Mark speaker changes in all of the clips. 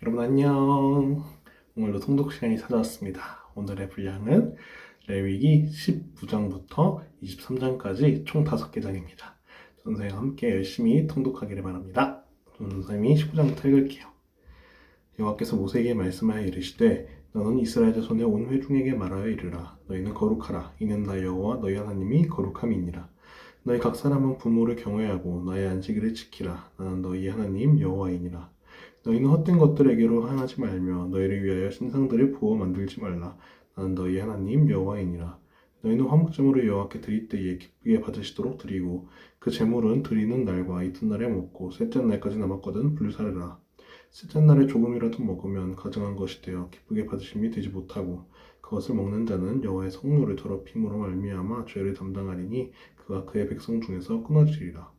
Speaker 1: 여러분 안녕. 오늘도 통독 시간이 찾아왔습니다. 오늘의 분량은 레위기 19장부터 23장까지 총 5개 장입니다. 선생님과 함께 열심히 통독하기를 바랍니다. 선생님이 19장부터 읽을게요. 여호와께서 모세에게 말씀하여 이르시되 너는 이스라엘 자손의 온 회중에게 말하여 이르라. 너희는 거룩하라. 이는 나 여호와 너희 하나님이 거룩함이니라. 너희 각 사람은 부모를 경외하고 나의 안식일을 지키라. 나는 너희 하나님 여호와이니라. 너희는 헛된 것들에게로 향하지 말며 너희를 위하여 신상들을 부어 만들지 말라. 나는 너희 하나님 여호와이니라. 너희는 화목제물을 여호와께 드릴 때에 기쁘게 받으시도록 드리고 그 제물은 드리는 날과 이튿날에 먹고 셋째 날까지 남았거든 불사르라. 셋째 날에 조금이라도 먹으면 가증한 것이 되어 기쁘게 받으심이 되지 못하고 그것을 먹는 자는 여호와의 성물을 더럽힘으로 말미암아 죄를 담당하리니 그가 그의 백성 중에서 끊어지리라.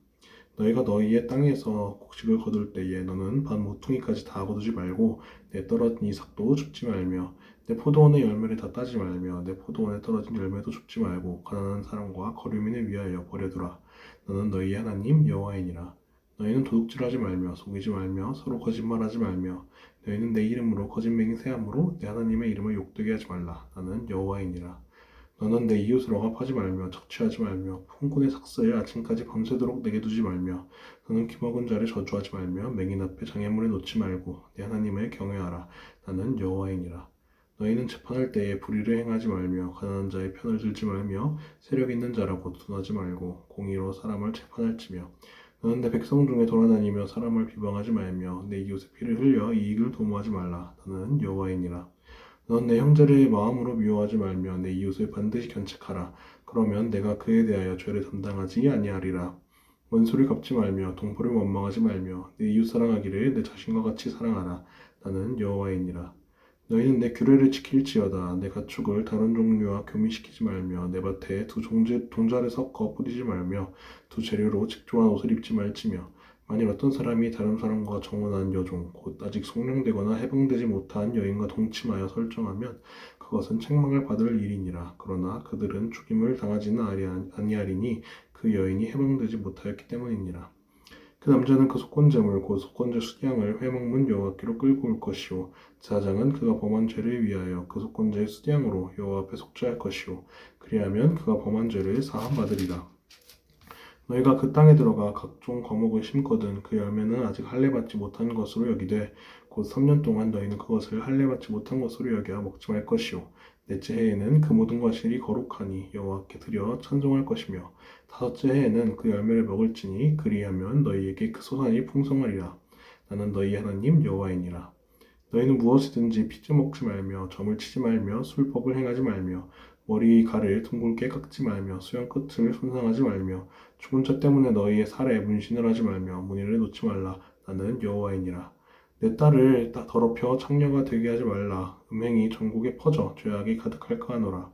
Speaker 1: 너희가 너희의 땅에서 곡식을 거둘 때에 너는 반 모퉁이까지 다 거두지 말고 내 떨어진 이삭도 줍지 말며 내 포도원의 열매를 다 따지 말며 내 포도원에 떨어진 열매도 줍지 말고 가난한 사람과 거류민을 위하여 버려두라. 너는 너희 하나님 여호와이니라. 너희는 도둑질하지 말며 속이지 말며 서로 거짓말하지 말며 너희는 내 이름으로 거짓 맹세함으로 내 하나님의 이름을 욕되게 하지 말라. 나는 여호와이니라. 너는 내 이웃을 억압하지 말며 착취하지 말며 품꾼의 삭슬을 아침까지 밤새도록 내게 두지 말며 너는 기먹은 자를 저주하지 말며 맹인 앞에 장애물에 놓지 말고 내 하나님을 경외하라. 나는 여호와이니라. 너희는 재판할 때에 불의를 행하지 말며 가난한 자의 편을 들지 말며 세력 있는 자라고 둔하지 말고 공의로 사람을 재판할지며 너는 내 백성 중에 돌아다니며 사람을 비방하지 말며 내 이웃의 피를 흘려 이익을 도모하지 말라. 나는 여호와이니라. 넌 내 형제를 마음으로 미워하지 말며 내 이웃을 반드시 견책하라. 그러면 내가 그에 대하여 죄를 담당하지 아니하리라. 원수를 갚지 말며 동포를 원망하지 말며 내 이웃 사랑하기를 내 자신과 같이 사랑하라. 나는 여호와이니라. 너희는 내 규례를 지킬지어다. 내 가축을 다른 종류와 교미시키지 말며 내 밭에 두 동자를 섞어 뿌리지 말며 두 재료로 직조한 옷을 입지 말지며 만일 어떤 사람이 다른 사람과 정혼한 여종, 곧 아직 성령되거나 해방되지 못한 여인과 동침하여 설정하면 그것은 책망을 받을 일이니라. 그러나 그들은 죽임을 당하지는 아니하리니 그 여인이 해방되지 못하였기 때문이니라. 그 남자는 그 속건제물 곧 속건제 수량을 회막문 여호와께로 끌고 올 것이요 제사장은 그가 범한 죄를 위하여 그 속건제의 수량으로 여호와 앞에 속죄할 것이요 그리하면 그가 범한 죄를 사함 받으리라. 너희가 그 땅에 들어가 각종 거목을 심거든 그 열매는 아직 할례 받지 못한 것으로 여기되 곧 3년 동안 너희는 그것을 할례 받지 못한 것으로 여겨 먹지 말 것이요 넷째 해에는 그 모든 과실이 거룩하니 여호와께 드려 찬송할 것이며 다섯째 해에는 그 열매를 먹을지니 그리하면 너희에게 그 소산이 풍성하리라. 나는 너희 하나님 여호와이니라. 너희는 무엇이든지 피지 먹지 말며 점을 치지 말며 술법을 행하지 말며 머리 칼을 둥글게 깎지 말며 수염 끝을 손상하지 말며 죽은 자 때문에 너희의 살에 문신을 하지 말며 무늬를 놓지 말라. 나는 여호와이니라. 내 딸을 더럽혀 창녀가 되게 하지 말라. 음행이 전국에 퍼져 죄악이 가득할까 하노라.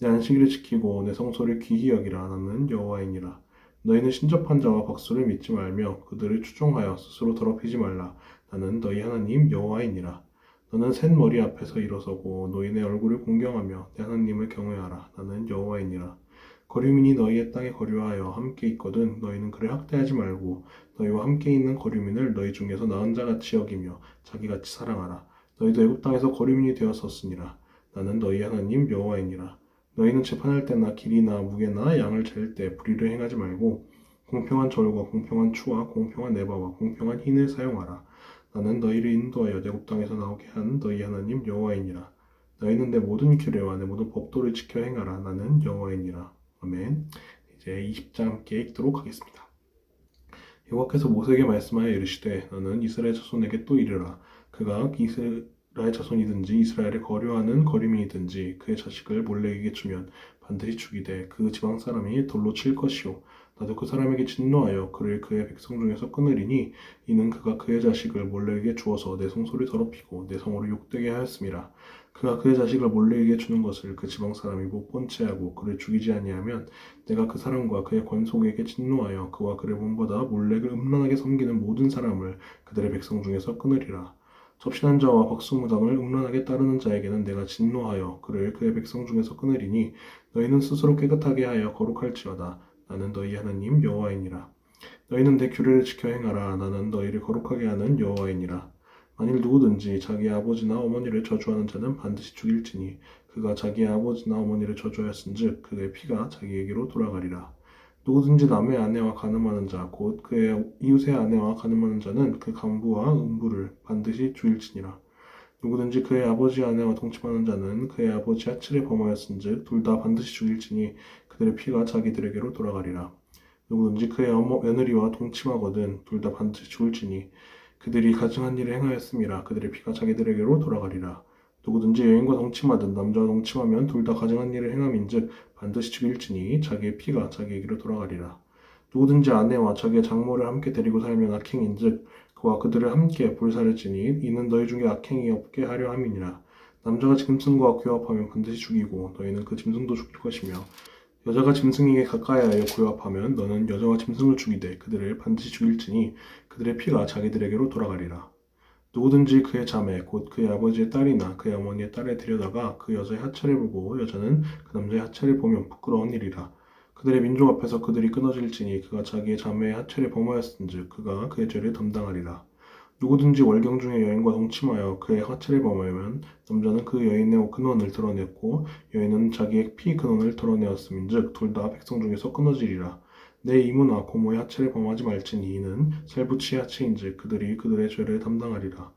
Speaker 1: 내 안식일을 지키고 내 성소를 귀히 여기라. 나는 여호와이니라. 너희는 신접한 자와 박수를 믿지 말며 그들을 추종하여 스스로 더럽히지 말라. 나는 너희 하나님 여호와이니라. 너는 셋 머리 앞에서 일어서고 노인의 얼굴을 공경하며 내 하나님을 경외하라. 나는 여호와이니라. 거류민이 너희의 땅에 거류하여 함께 있거든 너희는 그를 학대하지 말고 너희와 함께 있는 거류민을 너희 중에서 나은 자같이 여기며 자기같이 사랑하라. 너희도 애굽 땅에서 거류민이 되었었으니라. 나는 너희 하나님 여호와이니라. 너희는 재판할 때나 길이나 무게나 양을 잴 때 불의를 행하지 말고 공평한 절과 공평한 추와 공평한 에바와 공평한 흰을 사용하라. 나는 너희를 인도하여 애굽 땅에서 나오게 한 너희 하나님 여호와이니라. 너희는 내 모든 규례와 내 모든 법도를 지켜 행하라. 나는 여호와이니라. 아멘. 이제 20장 함께 읽도록 하겠습니다. 여호와께서 모세에게 말씀하여 이르시되 너는 이스라엘 자손에게 또 이르라. 그가 이스라엘 자손이든지 이스라엘에 거류하는 거류민이든지 그의 자식을 몰렉에게 주면 반드시 죽이되 그 지방 사람이 돌로 칠 것이요 나도 그 사람에게 진노하여 그를 그의 백성 중에서 끊으리니 이는 그가 그의 자식을 몰렉에게 주어서 내 성소를 더럽히고 내 성으로 욕되게 하였음이라. 그가 그의 자식을 몰렉에게 주는 것을 그 지방 사람이 못 본 채하고 그를 죽이지 아니하면 내가 그 사람과 그의 권속에게 진노하여 그와 그를 본보다 몰렉을 음란하게 섬기는 모든 사람을 그들의 백성 중에서 끊으리라. 접신한 자와 박수무당을 음란하게 따르는 자에게는 내가 진노하여 그를 그의 백성 중에서 끊으리니 너희는 스스로 깨끗하게 하여 거룩할지어다. 나는 너희 하나님 여호와이니라. 너희는 내 규례를 지켜 행하라. 나는 너희를 거룩하게 하는 여호와이니라. 만일 누구든지 자기 아버지나 어머니를 저주하는 자는 반드시 죽일지니 그가 자기 아버지나 어머니를 저주하였은즉 그의 피가 자기에게로 돌아가리라. 누구든지 남의 아내와 간음하는 자, 곧 그의 이웃의 아내와 간음하는 자는 그 간부와 음부를 반드시 죽일지니라. 누구든지 그의 아버지 아내와 동침하는 자는 그의 아버지 하칠에 범하였은즉 둘 다 반드시 죽일지니 그들의 피가 자기들에게로 돌아가리라. 누구든지 그의 며느리와 동침하거든 둘 다 반드시 죽을지니 그들이 가증한 일을 행하였음이라 그들의 피가 자기들에게로 돌아가리라. 누구든지 여인과 동침하든 남자와 동침하면 둘 다 가증한 일을 행함인즉 반드시 죽일지니 자기의 피가 자기에게로 돌아가리라. 누구든지 아내와 자기의 장모를 함께 데리고 살면 악행인즉 그와 그들을 함께 불사를지니 이는 너희 중에 악행이 없게 하려 함이니라. 남자가 짐승과 교합하면 반드시 죽이고 너희는 그 짐승도 죽일 것이며 여자가 짐승에게 가까이하여 교합하면 너는 여자와 짐승을 죽이되 그들을 반드시 죽일지니 그들의 피가 자기들에게로 돌아가리라. 누구든지 그의 자매 곧 그의 아버지의 딸이나 그의 어머니의 딸을 데려다가 그 여자의 하체를 보고 여자는 그 남자의 하체를 보면 부끄러운 일이라. 그들의 민족 앞에서 그들이 끊어질지니 그가 자기의 자매의 하체를 범하였은즉 그가 그의 죄를 담당하리라. 누구든지 월경 중에 여인과 동침하여 그의 하체를 범하면 남자는 그 여인의 근원을 드러냈고 여인은 자기의 피 근원을 드러내었음인즉 둘 다 백성 중에서 끊어지리라. 내 이모나 고모의 하체를 범하지 말지니 이는 살부치의 하체인즉 그들이 그들의 죄를 담당하리라.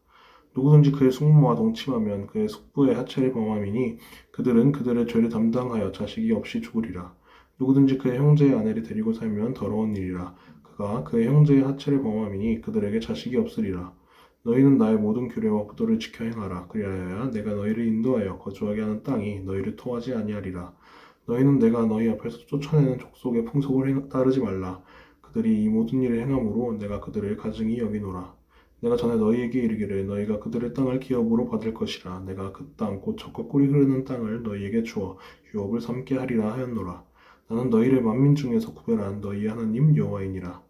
Speaker 1: 누구든지 그의 숙모와 동침하면 그의 숙부의 하체를 범함이니 그들은 그들의 죄를 담당하여 자식이 없이 죽으리라. 누구든지 그의 형제의 아내를 데리고 살면 더러운 일이라. 그가 그의 형제의 하체를 범함이니 그들에게 자식이 없으리라. 너희는 나의 모든 규례와 구도를 지켜 행하라. 그리하여야 내가 너희를 인도하여 거주하게 하는 땅이 너희를 토하지 아니하리라. 너희는 내가 너희 앞에서 쫓아내는 족속의 풍속을 따르지 말라. 그들이 이 모든 일을 행함으로 내가 그들을 가증히 여기노라. 내가 전에 너희에게 이르기를 너희가 그들의 땅을 기업으로 받을 것이라. 내가 그 땅 곧 젖과 꿀이 흐르는 땅을 너희에게 주어 유업을 삼게 하리라 하였노라. 나는 너희를 만민 중에서 구별한 너희의 하나님 여호와이니라.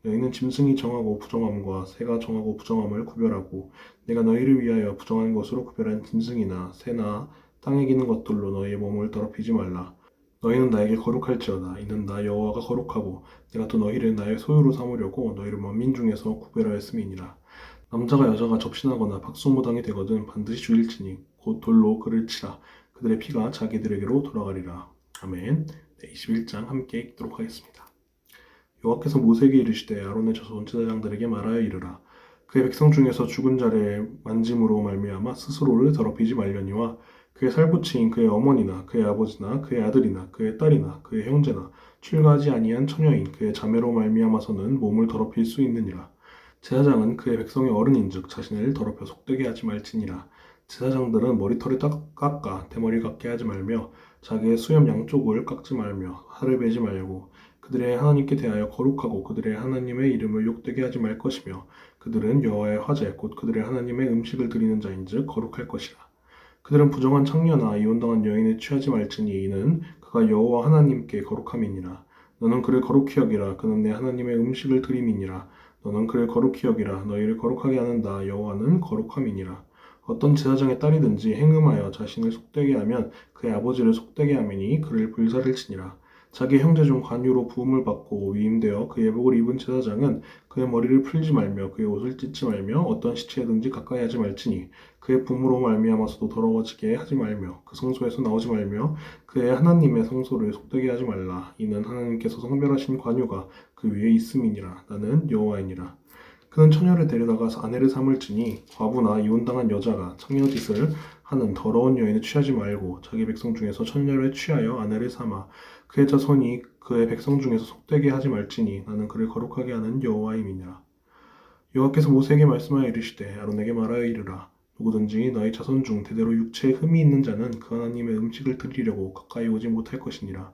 Speaker 1: 너희는 짐승이 정하고 부정함과 새가 정하고 부정함을 구별하고 내가 너희를 위하여 부정한 것으로 구별한 짐승이나 새나 땅에 기는 것들로 너희의 몸을 더럽히지 말라. 너희는 나에게 거룩할지어다. 이는 나 여호와가 거룩하고 내가 또 너희를 나의 소유로 삼으려고 너희를 만민 중에서 구별하였음이니라. 남자가 여자가 접신하거나 박수무당이 되거든 반드시 죽일지니 곧 돌로 그를 치라. 그들의 피가 자기들에게로 돌아가리라. 아멘. 네, 21장 함께 읽도록 하겠습니다. 여호와께서 모세에게 이르시되 아론의 자손 제사장들에게 말하여 이르라. 그의 백성 중에서 죽은 자를 만짐으로 말미암아 스스로를 더럽히지 말려니와 그의 살부치인 그의 어머니나 그의 아버지나 그의 아들이나 그의 딸이나 그의 형제나 출가하지 아니한 처녀인 그의 자매로 말미암아서는 몸을 더럽힐 수 있느니라. 제사장은 그의 백성의 어른인즉 자신을 더럽혀 속되게 하지 말지니라. 제사장들은 머리털을 깎아 대머리 같게 하지 말며 자기의 수염 양쪽을 깎지 말며 살을 베지 말고 그들의 하나님께 대하여 거룩하고 그들의 하나님의 이름을 욕되게 하지 말 것이며 그들은 여호와의 화제 곧 그들의 하나님의 음식을 드리는 자인즉 거룩할 것이라. 그들은 부정한 창녀나 이혼당한 여인에 취하지 말지니 이는 그가 여호와 하나님께 거룩함이니라. 너는 그를 거룩히 여기라. 그는 내 하나님의 음식을 드림이니라. 너는 그를 거룩히 여기라. 너희를 거룩하게 하는 나 여호와는 거룩함이니라. 어떤 제사장의 딸이든지 행음하여 자신을 속되게 하면 그의 아버지를 속되게 하매니 그를 불사를 치니라. 자기 형제 중 관유로 부음을 받고 위임되어 그의 복을 입은 제사장은 그의 머리를 풀지 말며 그의 옷을 찢지 말며 어떤 시체든지 가까이 하지 말지니 그의 부모로 말미암아서도 더러워지게 하지 말며 그 성소에서 나오지 말며 그의 하나님의 성소를 속되게 하지 말라. 이는 하나님께서 성별하신 관유가 그 위에 있음이니라. 나는 여호와이니라. 그는 처녀를 데려다가 아내를 삼을지니 과부나 이혼당한 여자가 창녀짓을 하는 더러운 여인에 취하지 말고 자기 백성 중에서 처녀를 취하여 아내를 삼아 그의 자손이 그의 백성 중에서 속되게 하지 말지니 나는 그를 거룩하게 하는 여호와임이니라. 여호와께서 모세에게 말씀하여 이르시되 아론에게 말하여 이르라. 누구든지 너희 자손 중 대대로 육체에 흠이 있는 자는 그 하나님의 음식을 드리려고 가까이 오지 못할 것이니라.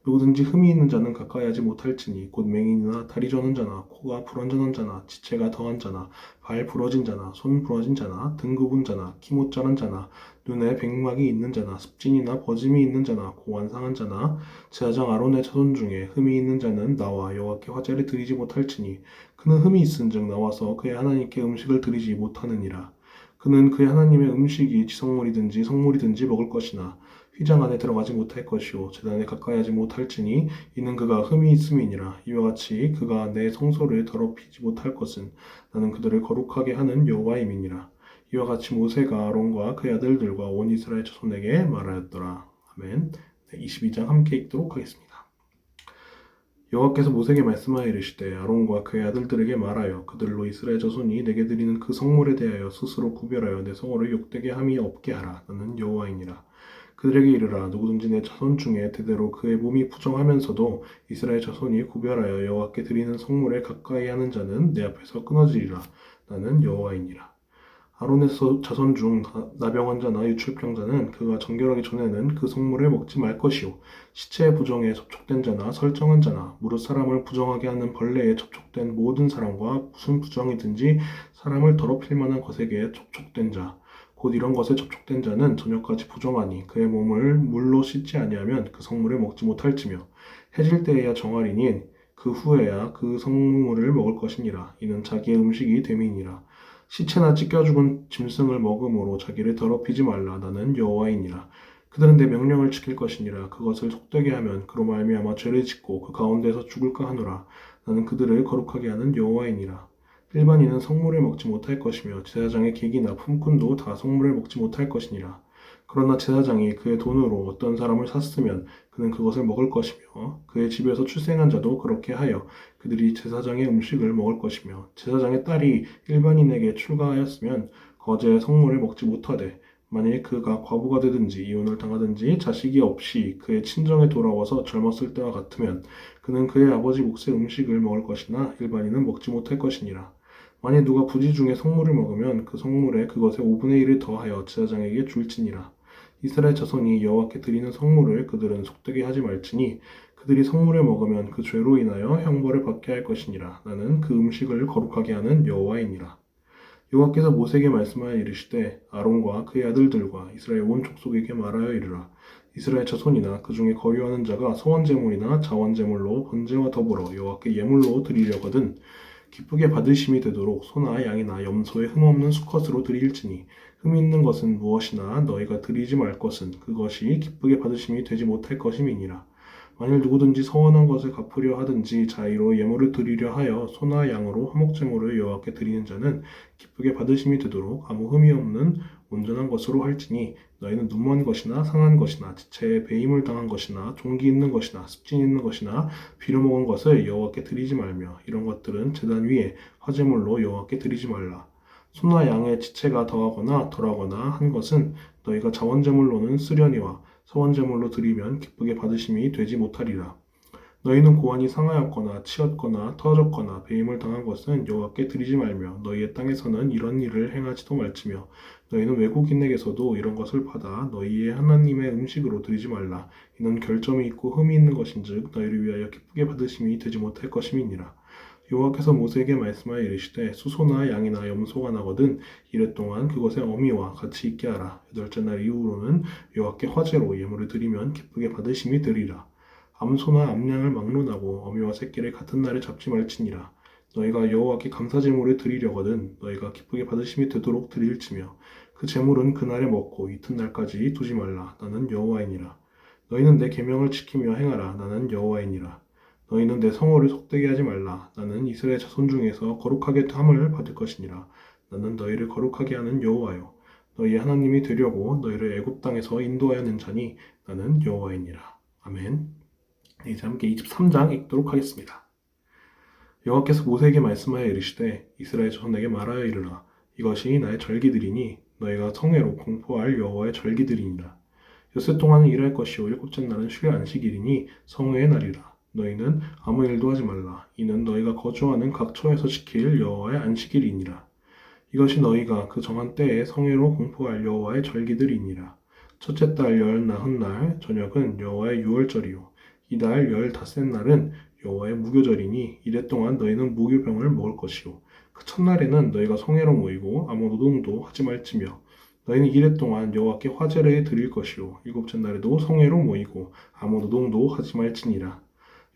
Speaker 1: 누구든지 흠이 있는 자는 가까이 하지 못할지니 곧 맹인이나 다리 저는 자나 코가 불완전한 자나 지체가 더한 자나 발 부러진 자나 손 부러진 자나 등 굽은 자나 키 못 자란 자나 눈에 백막이 있는 자나 습진이나 버짐이 있는 자나 고환 상한 자나 제사장 아론의 자손 중에 흠이 있는 자는 나와 여호와께 화제를 드리지 못할지니 그는 흠이 있은즉 나와서 그의 하나님께 음식을 드리지 못하느니라. 그는 그의 하나님의 음식이 지성물이든지 성물이든지 먹을 것이나 휘장 안에 들어가지 못할 것이요 제단에 가까이 하지 못할지니 이는 그가 흠이 있음이니라. 이와 같이 그가 내 성소를 더럽히지 못할 것은 나는 그들을 거룩하게 하는 여호와임이니라. 이와 같이 모세가 아론과 그의 아들들과 온 이스라엘 자손에게 말하였더라. 아멘. 22장 함께 읽도록 하겠습니다. 여호와께서 모세에게 말씀하여 이르시되 아론과 그의 아들들에게 말하여 그들로 이스라엘 자손이 내게 드리는 그 성물에 대하여 스스로 구별하여 내 성호를 욕되게 함이 없게 하라. 나는 여호와이니라. 그들에게 이르라. 누구든지 내 자손 중에 대대로 그의 몸이 부정하면서도 이스라엘 자손이 구별하여 여호와께 드리는 성물에 가까이 하는 자는 내 앞에서 끊어지리라. 나는 여호와이니라. 아론의 자손 중 나병환자나 유출병자는 그가 정결하기 전에는 그 성물을 먹지 말 것이요 시체의 부정에 접촉된 자나 설정한 자나 무릇 사람을 부정하게 하는 벌레에 접촉된 모든 사람과 무슨 부정이든지 사람을 더럽힐 만한 것에게 접촉된 자 곧 이런 것에 접촉된 자는 저녁까지 부정하니 그의 몸을 물로 씻지 아니하면 그 성물을 먹지 못할지며 해질 때에야 정하리니 그 후에야 그 성물을 먹을 것이니라. 이는 자기의 음식이 됨이니라. 시체나 찢겨 죽은 짐승을 먹음으로 자기를 더럽히지 말라. 나는 여호와이니라. 그들은 내 명령을 지킬 것이니라. 그것을 속되게 하면 그로 말미암아 죄를 짓고 그 가운데서 죽을까 하노라. 나는 그들을 거룩하게 하는 여호와이니라. 일반인은 성물을 먹지 못할 것이며 제사장의 객이나 품꾼도 다 성물을 먹지 못할 것이니라. 그러나 제사장이 그의 돈으로 어떤 사람을 샀으면 그는 그것을 먹을 것이며 그의 집에서 출생한 자도 그렇게 하여 그들이 제사장의 음식을 먹을 것이며 제사장의 딸이 일반인에게 출가하였으면 거제의 성물을 먹지 못하되 만일 그가 과부가 되든지 이혼을 당하든지 자식이 없이 그의 친정에 돌아와서 젊었을 때와 같으면 그는 그의 아버지 몫의 음식을 먹을 것이나 일반인은 먹지 못할 것이니라. 만일 누가 부지 중에 성물을 먹으면 그 성물에 그것의 5분의 1을 더하여 제사장에게 줄지니라. 이스라엘 자손이 여호와께 드리는 성물을 그들은 속되게 하지 말지니 그들이 성물을 먹으면 그 죄로 인하여 형벌을 받게 할 것이니라. 나는 그 음식을 거룩하게 하는 여호와이니라. 여호와께서 모세에게 말씀하여 이르시되 아론과 그의 아들들과 이스라엘 온 족속에게 말하여 이르라. 이스라엘 자손이나 그 중에 거류하는 자가 소원제물이나 자원제물로 번제와 더불어 여호와께 예물로 드리려거든 기쁘게 받으심이 되도록 소나 양이나 염소의 흠없는 수컷으로 드릴지니 흠 있는 것은 무엇이나 너희가 드리지 말 것은 그것이 기쁘게 받으심이 되지 못할 것임이니라. 만일 누구든지 서원한 것을 갚으려 하든지 자의로 예물을 드리려 하여 소나 양으로 화목제물을 여호와께 드리는 자는 기쁘게 받으심이 되도록 아무 흠이 없는 온전한 것으로 할지니 너희는 눈먼 것이나 상한 것이나 지체에 배임을 당한 것이나 종기 있는 것이나 습진 있는 것이나 빌어먹은 것을 여호와께 드리지 말며 이런 것들은 제단 위에 화제물로 여호와께 드리지 말라. 소나 양의 지체가 더하거나 덜하거나 한 것은 너희가 자원제물로는 쓰려니와 서원제물로 드리면 기쁘게 받으심이 되지 못하리라. 너희는 고환이 상하였거나 치었거나 터졌거나 배임을 당한 것은 여호와께 드리지 말며 너희의 땅에서는 이런 일을 행하지도 말지며 너희는 외국인에게서도 이런 것을 받아 너희의 하나님의 음식으로 드리지 말라. 이는 결점이 있고 흠이 있는 것인즉 너희를 위하여 기쁘게 받으심이 되지 못할 것임이니라. 여호와께서 모세에게 말씀하여 이르시되 수소나 양이나 염소가 나거든 이래 동안 그것의 어미와 같이 있게 하라. 여덟째 날 이후로는 여호와께 화제로 예물을 드리면 기쁘게 받으심이 되리라. 암소나 암양을 막론하고 어미와 새끼를 같은 날에 잡지 말지니라. 너희가 여호와께 감사제물을 드리려거든 너희가 기쁘게 받으심이 되도록 드릴지며 그 제물은 그날에 먹고 이튿날까지 두지 말라. 나는 여호와이니라. 너희는 내 계명을 지키며 행하라. 나는 여호와이니라. 너희는 내 성호를 속되게 하지 말라. 나는 이스라엘 자손 중에서 거룩하게 함을 받을 것이니라. 나는 너희를 거룩하게 하는 여호와요. 너희의 하나님이 되려고 너희를 애굽 땅에서 인도하여 낸 자니 나는 여호와이니라. 아멘. 이제 함께 23장 읽도록 하겠습니다. 여호와께서 모세에게 말씀하여 이르시되 이스라엘 자손에게 말하여 이르라. 이것이 나의 절기들이니 너희가 성회로 공포할 여호와의 절기들이니라. 엿새 동안은 일할 것이요 일곱째 날은 쉴 안식일이니 성회의 날이라. 너희는 아무 일도 하지 말라. 이는 너희가 거주하는 각 처에서 지킬 여호와의 안식일이니라. 이것이 너희가 그 정한 때에 성회로 공포할 여호와의 절기들이니라. 첫째 달 열 나흔 날 저녁은 여호와의 유월절이요 이달 열 닷새 날은 여호와의 무교절이니 이래 동안 너희는 무교병을 먹을 것이요 그 첫날에는 너희가 성회로 모이고 아무 노동도 하지 말지며 너희는 이래 동안 여호와께 화제를 드릴 것이요 일곱째 날에도 성회로 모이고 아무 노동도 하지 말지니라.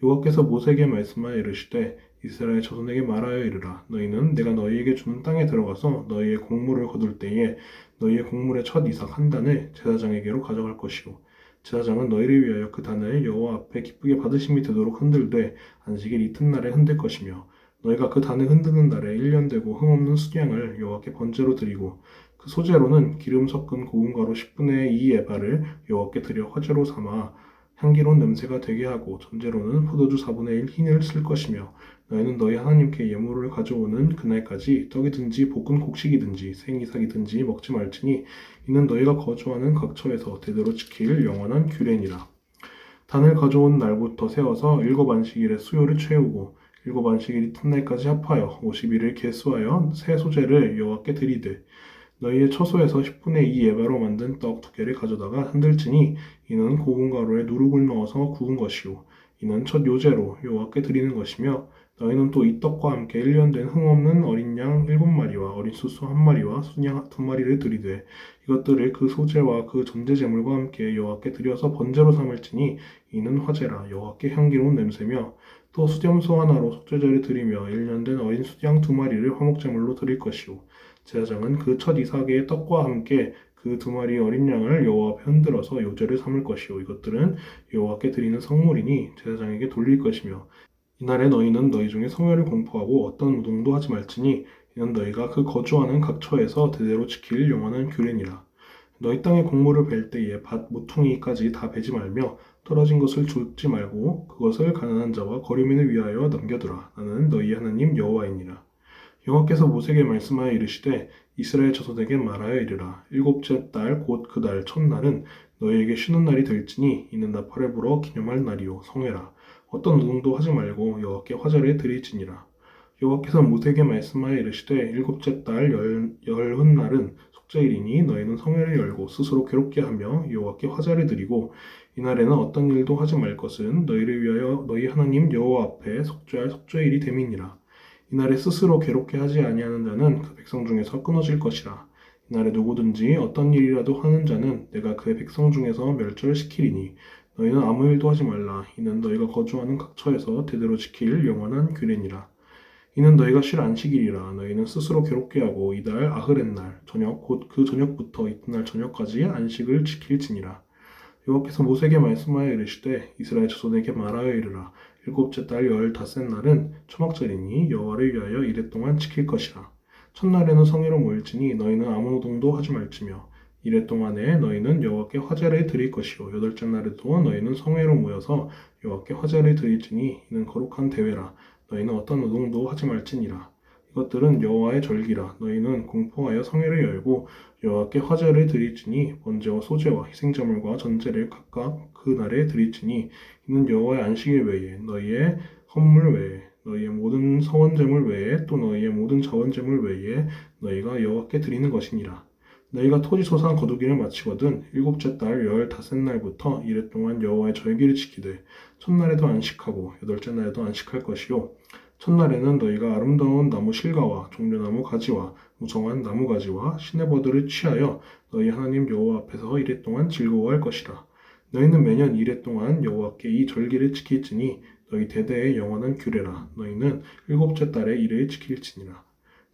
Speaker 1: 여호와께서 모세에게 말씀하여 이르시되 이스라엘 자손에게 말하여 이르라. 너희는 내가 너희에게 주는 땅에 들어가서 너희의 곡물을 거둘 때에 너희의 곡물의 첫 이삭 한 단을 제사장에게로 가져갈 것이요 제사장은 너희를 위하여 그 단을 여호와 앞에 기쁘게 받으심이 되도록 흔들되 안식일 이튿날에 흔들 것이며 너희가 그 단을 흔드는 날에 1년 되고 흠없는 수양을 여호와께 번제로 드리고 그 소재로는 기름 섞은 고운 가루 10분의 2 에바를 여호와께 드려 화제로 삼아 향기로운 냄새가 되게 하고 전제로는 포도주 4분의 1 흰을 쓸 것이며 너희는 너희 하나님께 예물을 가져오는 그날까지 떡이든지 볶은 곡식이든지 생이삭이든지 먹지 말지니 이는 너희가 거주하는 각 처에서 대대로 지킬 영원한 규례니라. 단을 가져온 날부터 세워서 7안식일에 수요를 채우고 7안식일 이튿날까지 합하여 50일을 계수하여 새 소재를 여호와께 드리되 너희의 처소에서 10분의 2 에바로 만든 떡 2개를 가져다가 흔들지니 이는 고운 가루에 누룩을 넣어서 구운 것이요 이는 첫 요제로 여호와께 드리는 것이며 너희는 또 이 떡과 함께 1년 된 흠없는 어린 양 7마리와 어린 수수 1마리와 순양 2마리를 드리되 이것들을 그 소제와 그 전제 제물과 함께 여호와께 드려서 번제로 삼을지니 이는 화제라 여호와께 향기로운 냄새며 또 수염소 하나로 속죄제를 드리며 1년 된 어린 수양 2마리를 화목제물로 드릴 것이요 제사장은 그 첫 이삭의 떡과 함께 그 2마리 어린 양을 여호와 앞에 흔들어서 요제를 삼을 것이요 이것들은 여호와께 드리는 성물이니 제사장에게 돌릴 것이며 이날에 너희는 너희 중에 성회를 공포하고 어떤 노동도 하지 말지니 이는 너희가 그 거주하는 각 처에서 대대로 지킬 영원한 규례니라. 너희 땅에 곡물을 벨 때에 밭 모퉁이까지 다 베지 말며 떨어진 것을 줍지 말고 그것을 가난한 자와 거류민을 위하여 남겨두라. 나는 너희 하나님 여호와이니라. 여호와께서 모세에게 말씀하여 이르시되 이스라엘 자손에게 말하여 이르라. 7째 달 곧 그 달 첫날은 너희에게 쉬는 날이 될지니 이는 나팔을 불어 기념할 날이요 성회라. 어떤 노동도 하지 말고 여호와께 화제를 드릴지니라. 여호와께서 모세에게 말씀하여 이르시되 7째 달 열흔날은 속죄일이니 너희는 성회를 열고 스스로 괴롭게 하며 여호와께 화제를 드리고 이날에는 어떤 일도 하지 말 것은 너희를 위하여 너희 하나님 여호와 앞에 속죄할 속죄일이 됨이니라. 이날에 스스로 괴롭게 하지 아니하는 자는 그 백성 중에서 끊어질 것이라. 이날에 누구든지 어떤 일이라도 하는 자는 내가 그의 백성 중에서 멸절시키리니 너희는 아무 일도 하지 말라. 이는 너희가 거주하는 각 처에서 대대로 지킬 영원한 규례니라. 이는 너희가 쉴 안식일이라. 너희는 스스로 괴롭게 하고 이달 아흐렛날 저녁 곧 그 저녁부터 이튿날 저녁까지 안식을 지킬지니라. 여호와께서 모세에게 말씀하여 이르시되 이스라엘 자손에게 말하여 이르라. 7째 달 15날은 초막절이니 여호와를 위하여 이레 동안 지킬 것이라. 첫날에는 성회로 모일지니 너희는 아무 노동도 하지 말지며 이레 동안에 너희는 여호와께 화제를 드릴 것이요 8째 날에도 너희는 성회로 모여서 여호와께 화제를 드릴지니 이는 거룩한 대회라. 너희는 어떤 노동도 하지 말지니라. 이것들은 여호와의 절기라. 너희는 공포하여 성회를 열고 여호와께 화제를 드릴지니 번제와 소제와 희생제물과 전제를 각각 그 날에 드릴지니 이는 여호와의 안식일 외에 너희의 헌물 외에 너희의 모든 성원제물 외에 또 너희의 모든 자원제물 외에 너희가 여호와께 드리는 것이니라. 너희가 토지 소산 거두기를 마치거든 7째 달 15날부터 이레 동안 여호와의 절기를 지키되 첫날에도 안식하고 8째 날에도 안식할 것이요 첫날에는 너희가 아름다운 나무 실과와 종려나무 가지와 무성한 나무 가지와 시내버드를 취하여 너희 하나님 여호와 앞에서 이레 동안 즐거워할 것이라. 너희는 매년 이레 동안 여호와께 이 절기를 지킬지니 너희 대대의 영원한 규례라. 너희는 7째 달에 이를 지킬지니라.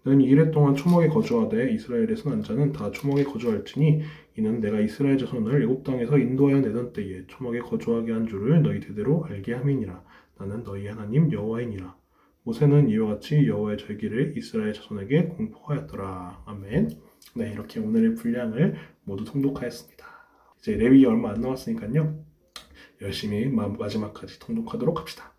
Speaker 1: 너희는 이레 동안 초막에 거주하되 이스라엘에서 난 자는 다 초막에 거주할지니 이는 내가 이스라엘 자손을 애굽 땅에서 인도하여 내던 때에 초막에 거주하게 한 줄을 너희 대대로 알게 함이니라. 나는 너희 하나님 여호와이니라. 모세는 이와 같이 여호와의 절기를 이스라엘 자손에게 공포하였더라. 아멘. 네, 이렇게 오늘의 분량을 모두 통독하였습니다. 이제 레위기 얼마 안 남았으니까요. 열심히 마지막까지 통독하도록 합시다.